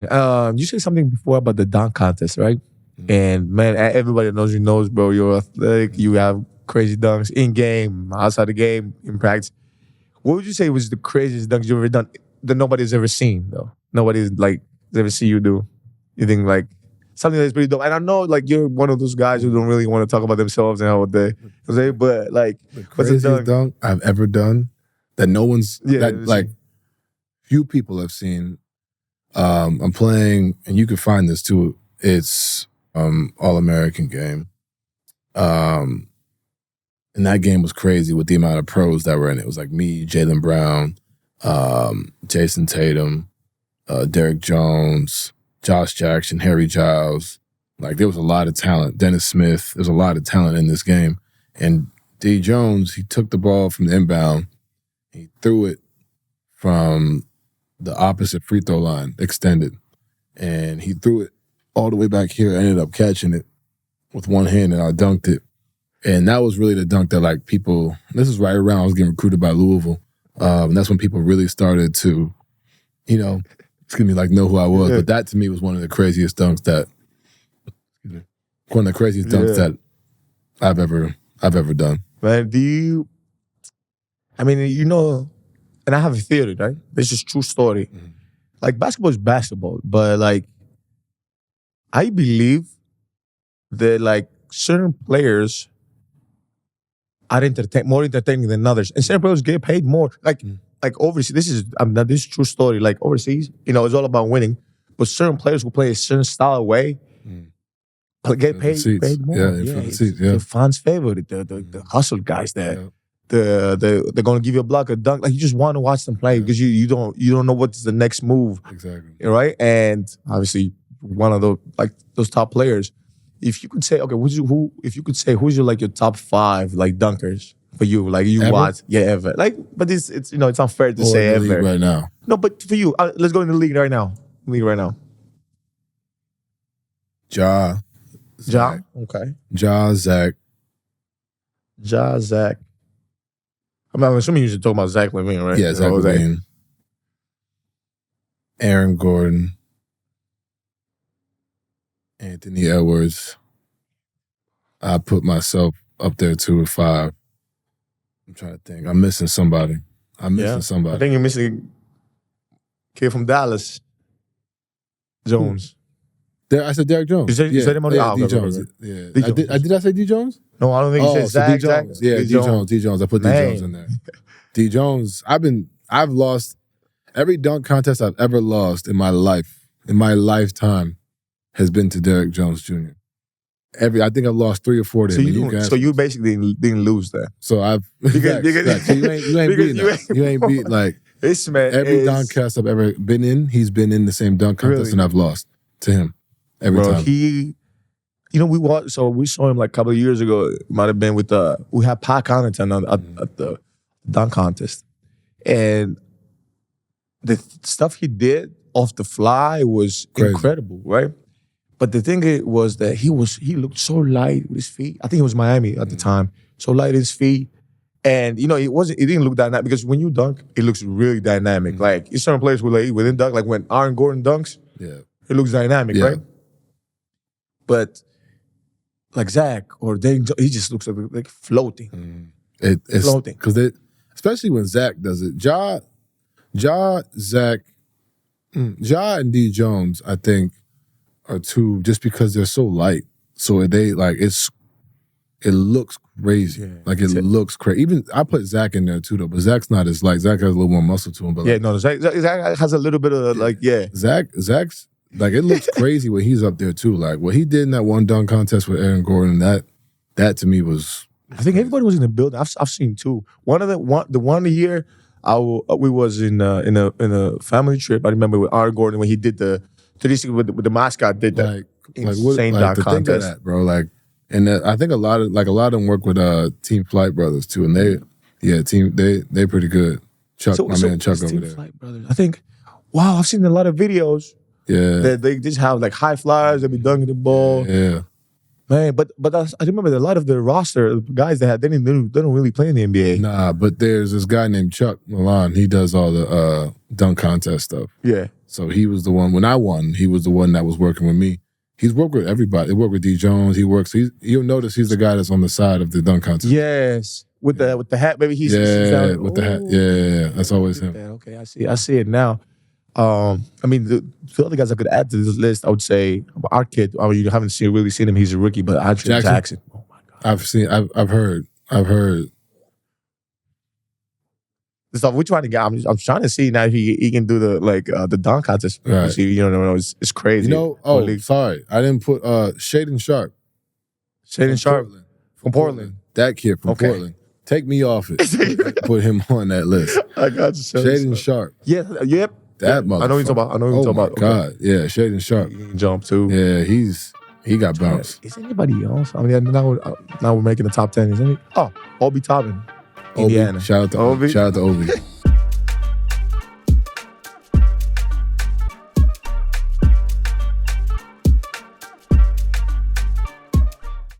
You said something before about the dunk contest, right? And man, everybody knows you knows, bro. You're athletic. You have crazy dunks in game, outside the game, in practice. What would you say was the craziest dunk you've ever done that nobody's ever seen, though? Nobody's like ever see you do. You think like something that's pretty dope. And I know like you're one of those guys who don't really want to talk about themselves and how they say, but like The what's a craziest dunk? dunk I've ever done that no one's that like few people have seen. I'm playing, and you can find this too. It's All-American game. And that game was crazy with the amount of pros that were in it. It was like me, Jaylen Brown, Jason Tatum, Derek Jones, Josh Jackson, Harry Giles. Like there was a lot of talent. Dennis Smith. There's a lot of talent in this game. And D. Jones, he took the ball from the inbound. He threw it from the opposite free throw line, extended. And he threw it all the way back here. I ended up catching it with one hand, and I dunked it. And that was really the dunk that like people, this is right around I was getting recruited by Louisville. And that's when people really started to, like know who I was. But that to me was one of the craziest dunks that I've ever done. Man, and I have a theory, right? This is true story. Mm-hmm. Like basketball is basketball, but like I believe that like certain players are more entertaining than others, and certain players get paid more. Like overseas, this is true story. Like overseas, it's all about winning, but certain players who play a certain style of way get paid more. The fans' favorite, the hustle guys that. They're gonna give you a block, a dunk. Like you just want to watch them play because you don't know what's the next move. Exactly. Right? And obviously one of those top players. If you could say, okay, who's your like your top 5 like dunkers for you? Like you ever? watch, ever. Like, but it's it's unfair to say ever right now. No, but for you, let's go in the league right now. Ja. Okay. Ja, Zach. Zach. I'm assuming you should talk about Zach LaVine, right? Yeah, Zach LaVine. Aaron Gordon. Anthony Edwards. I put myself up there too at 5. I'm trying to think. I'm missing somebody. I think you're missing a kid from Dallas. Jones. I said Derek Jones. You said him on the D. Jones. Yeah. D. Jones. Did I say D. Jones? No, I don't think you said Zach. D. Jones. Yeah, D. Jones. D. Jones. I put D. Jones in there. D. Jones. I've lost every dunk contest I've ever lost in my lifetime has been to Derek Jones Jr. I think I've lost 3 or 4 to him. So you basically didn't lose that. So I've so you ain't beating that. You ain't beat like this man. Every dunk contest I've ever been in, he's been in the same dunk contest and I've lost to him every time. We saw him like a couple of years ago. It might have been with we had Pat Connaughton at the dunk contest, and the stuff he did off the fly was incredible, right? But the thing was that he looked so light with his feet. I think it was Miami at the time, so light his feet, and it didn't look dynamic because when you dunk, it looks really dynamic. Mm-hmm. Like certain players within dunk, like when Aaron Gordon dunks, it looks dynamic, right? But like Zach or Dane, he just looks like floating. It's floating. Because especially when Zach does it. Zach, and D. Jones, I think, are 2 just because they're so light. So they like it looks crazy. Yeah. Like it looks crazy. Even I put Zach in there too though, but Zach's not as light. Zach has a little more muscle to him. But Zach has a little bit of Zach's like it looks crazy when he's up there too. Like what he did in that one dunk contest with Aaron Gordon, that to me was. I think everybody was in the building. I've seen 2. The one year we was in a family trip. I remember with Aaron Gordon when he did the 360 with the mascot did that insane dunk contest, think of that, bro. Like, and I think a lot of them work with Team Flight Brothers too, and they pretty good. Chuck, man Chuck over Team there. Flight Brothers. I think, wow, I've seen a lot of videos. Yeah, that they just have like high flyers. They be dunking the ball. Yeah, man. But I remember that a lot of the roster guys they don't really play in the NBA. Nah, but there's this guy named Chuck Milan. He does all the dunk contest stuff. Yeah. So he was the one, when I won, he was the one that was working with me. He's worked with everybody. He worked with D. Jones. You'll notice he's the guy that's on the side of the dunk contest. Yes. With the hat, maybe he's down, with the hat. Yeah. That's always him. Okay, I see it now. I mean, the other guys I could add to this list, I would say our kid. I mean, you haven't really seen him. He's a rookie, but Andre Jackson. Oh my God. I've heard. So we're trying to get. I'm trying to see now if he can do the dunk contest. Right. You know, it's crazy. Sorry, I didn't put Shaden Sharp. Shaden Sharp from Portland. That kid from Portland. Take me off it. Put him on that list. I got you. Shaden Sharp. Yeah. Yep. That motherfucker. I know what you're talking about. God. Yeah, Shaden Sharp. He can jump too. Yeah, he got bounced. Is anybody else? I mean, now we're making the top 10. Is any? Oh, Obi Toppin. Indiana. Shout out to Obi.